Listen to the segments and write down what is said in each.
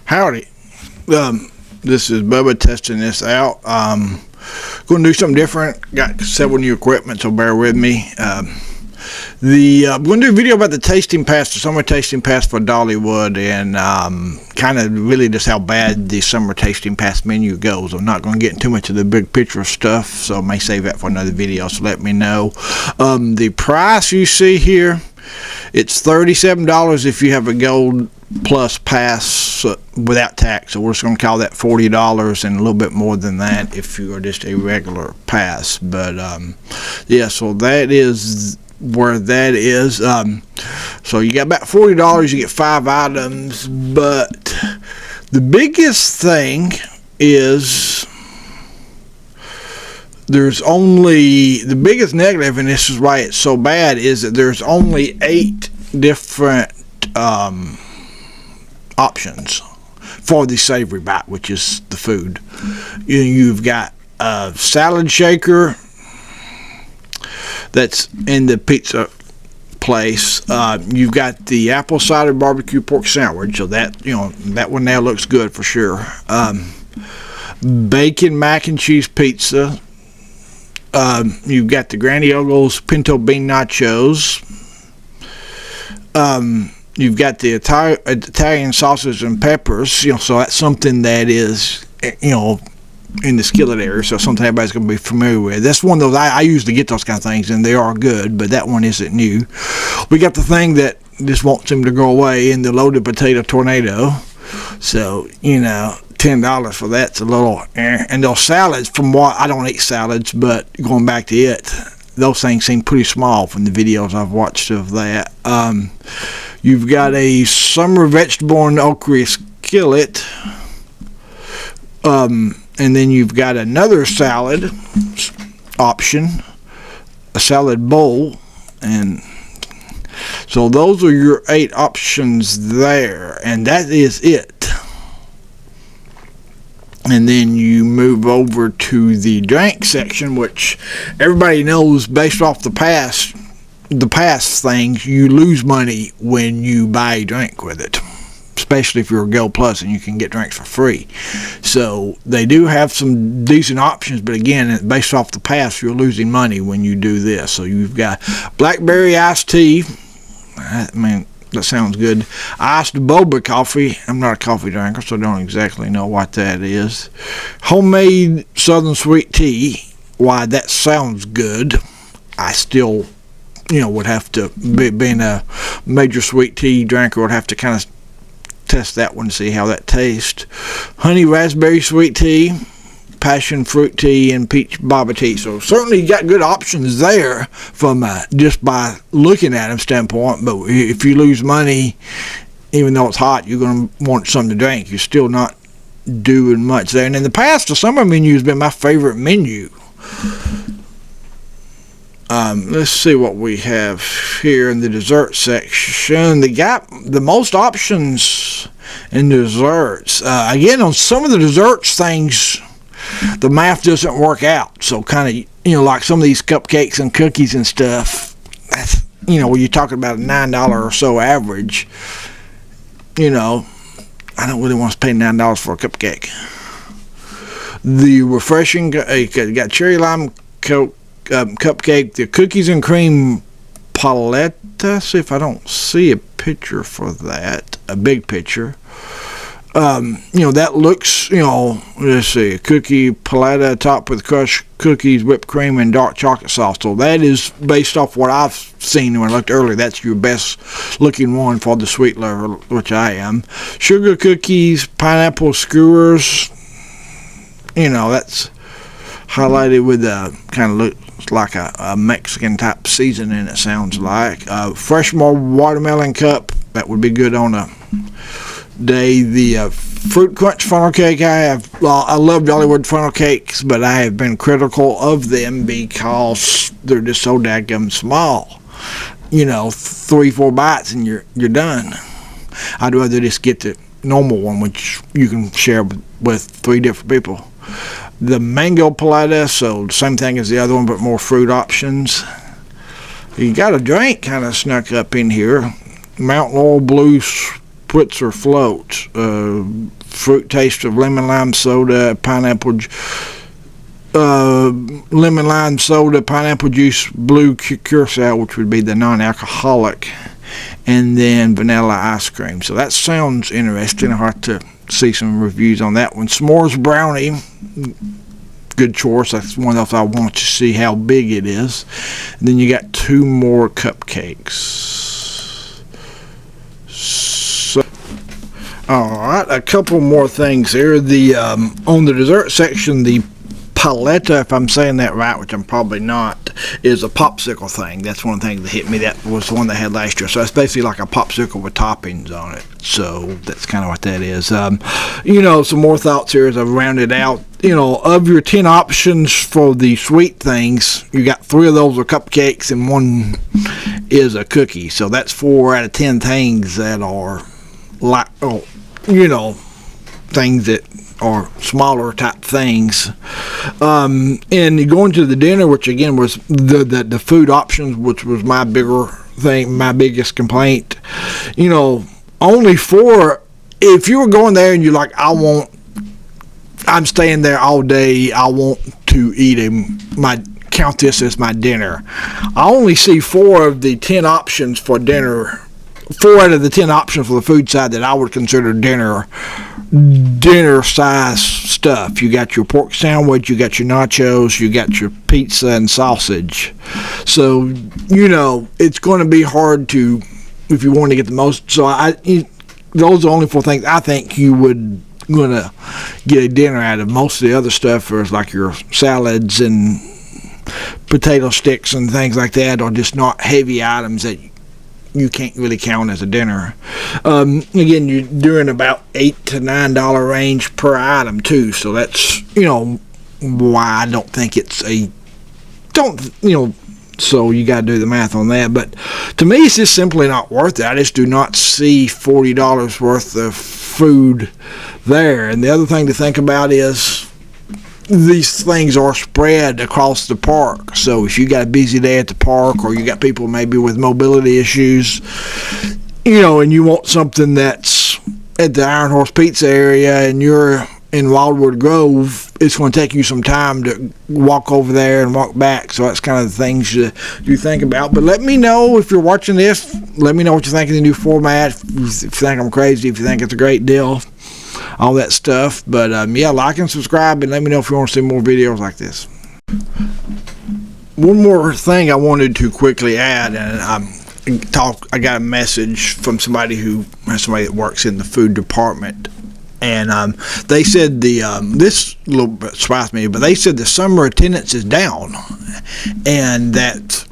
Howdy. This is Bubba testing this out. Going to do something different. Got several new equipment, so bear with me. I'm going to do a video about the tasting pass, the summer tasting pass for Dollywood, and kind of really just how bad the summer tasting pass menu goes. I'm not going to get into too much of the big picture stuff, so I may save that for another video, so let me know. The price you see here, it's $37 if you have a Gold Plus pass without tax, so we're just going to call that $40, and a little bit more than that if you are just a regular pass. But yeah, so that is where that is. So you got about $40, you get 5 items, but the biggest thing is the biggest negative, and this is why it's so bad, is that there's only 8 different options for the savory bite, which is the food. You've got a salad shaker that's in the pizza place. You've got the apple cider barbecue pork sandwich, so that that one now looks good for sure. Bacon mac and cheese pizza. You've got the Granny Ogle's pinto bean nachos. You've got the Italian sausage and peppers, so that's something that is, in the skillet area, so something everybody's going to be familiar with. That's one of those, I usually get those kind of things, and they are good, but that one isn't new. We got the thing that just won't seem to go away in the loaded potato tornado, so, $10 for that's a little, and those salads, from what, I don't eat salads, but going back to it, those things seem pretty small from the videos I've watched of that. You've got a summer vegetable and okra skillet, and then you've got another salad option, a salad bowl, and so those are your 8 options there, and that is it. And then you move over to the drink section, which everybody knows based off the past things, you lose money when you buy a drink with it, especially if you're a Gold Plus and you can get drinks for free. So they do have some decent options, but again, based off the past, you're losing money when you do this. So you've got blackberry iced tea. I mean, that sounds good. Iced boba coffee. I'm not a coffee drinker, so I don't exactly know what that is. Homemade southern sweet tea. Why, that sounds good. I still, would have to, being a major sweet tea drinker, would have to kind of test that one to see how that tastes. Honey raspberry sweet tea, passion fruit tea, and peach baba tea. So certainly you got good options there from just by looking at them standpoint. But if you lose money, even though it's hot, you're going to want something to drink. You're still not doing much there. And in the past, the summer menu has been my favorite menu. Let's see what we have here in the dessert section. They got the most options in desserts. Again, on some of the desserts things, the math doesn't work out. So kind of, like some of these cupcakes and cookies and stuff, that's, when you're talking about a $9 or so average, I don't really want to pay $9 for a cupcake. The refreshing, got cherry lime Coke cupcake, the cookies and cream palette. See if I don't see a picture for that, a big picture. That looks, let's see, a cookie palette topped with crushed cookies, whipped cream, and dark chocolate sauce. So that is based off what I've seen when I looked earlier. That's your best looking one for the sweet lover, which I am. Sugar cookies, pineapple skewers. That's highlighted with a kind of looks like a Mexican type seasoning, it sounds like. Fresh watermelon cup, that would be good on a day. The fruit crunch funnel cake, I love Dollywood funnel cakes, but I have been critical of them because they're just so daggum small. 3-4 bites and you're done. I'd rather just get the normal one, which you can share with 3 different people. The mango palette, so the same thing as the other one, but more fruit options. You got a drink kind of snuck up in here. Mountain Laurel Blue Spritzer floats, fruit taste of lemon lime soda, lemon lime soda, pineapple juice, blue curacao, which would be the non-alcoholic, and then vanilla ice cream. So that sounds interesting. I'll have to see some reviews on that one. S'mores brownie, good choice. That's one of those I want to see how big it is. And then you got 2 more cupcakes. So, all right, a couple more things here. The on the dessert section, the paleta, if I'm saying that right, which I'm probably not, is a popsicle thing. That's one thing that hit me. That was the one they had last year. So it's basically like a popsicle with toppings on it. So that's kind of what that is. Some more thoughts here as I've rounded out. Of your 10 options for the sweet things, you got 3 of those are cupcakes and 1 is a cookie. So that's 4 out of 10 things that are like, things that are smaller type things. And going to the dinner, which again was the food options, which was my bigger thing, my biggest complaint. Only 4. If you were going there and you're like, I'm staying there all day, I want to eat count this as my dinner. I only see 4 of the 10 options for dinner. 4 out of the 10 options for the food side that I would consider dinner size stuff. You got your pork sandwich, you got your nachos, you got your pizza and sausage. So it's going to be hard to, if you want to get the most. So those are the only 4 things I think you would gonna get a dinner out of. Most of the other stuff is like your salads and potato sticks and things like that, are just not heavy items that you can't really count as a dinner. Again, you're doing about $8 to $9 range per item too, so that's why I don't think it's so you got to do the math on that. But to me, it's just simply not worth it. I just do not see $40 worth of food there. And the other thing to think about is these things are spread across the park. So if you got a busy day at the park, or you got people maybe with mobility issues, and you want something that's at the Iron Horse Pizza area and you're in Wildwood Grove, it's going to take you some time to walk over there and walk back. So that's kind of the things you think about. But let me know if you're watching this. Let me know what you think of the new format. If you think I'm crazy, if you think it's a great deal, all that stuff. But like and subscribe, and let me know if you want to see more videos like this. One more thing I wanted to quickly add, and I got a message from somebody that works in the food department. And they said this a little bit surprised me, but they said the summer attendance is down, and that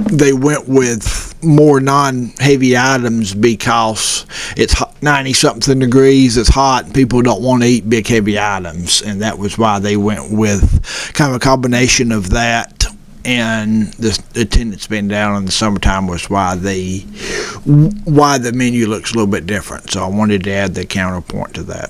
they went with more non-heavy items because it's 90-something degrees, it's hot, and people don't want to eat big heavy items, and that was why they went with kind of a combination of that. And the attendance being down in the summertime was why the menu looks a little bit different. So I wanted to add the counterpoint to that.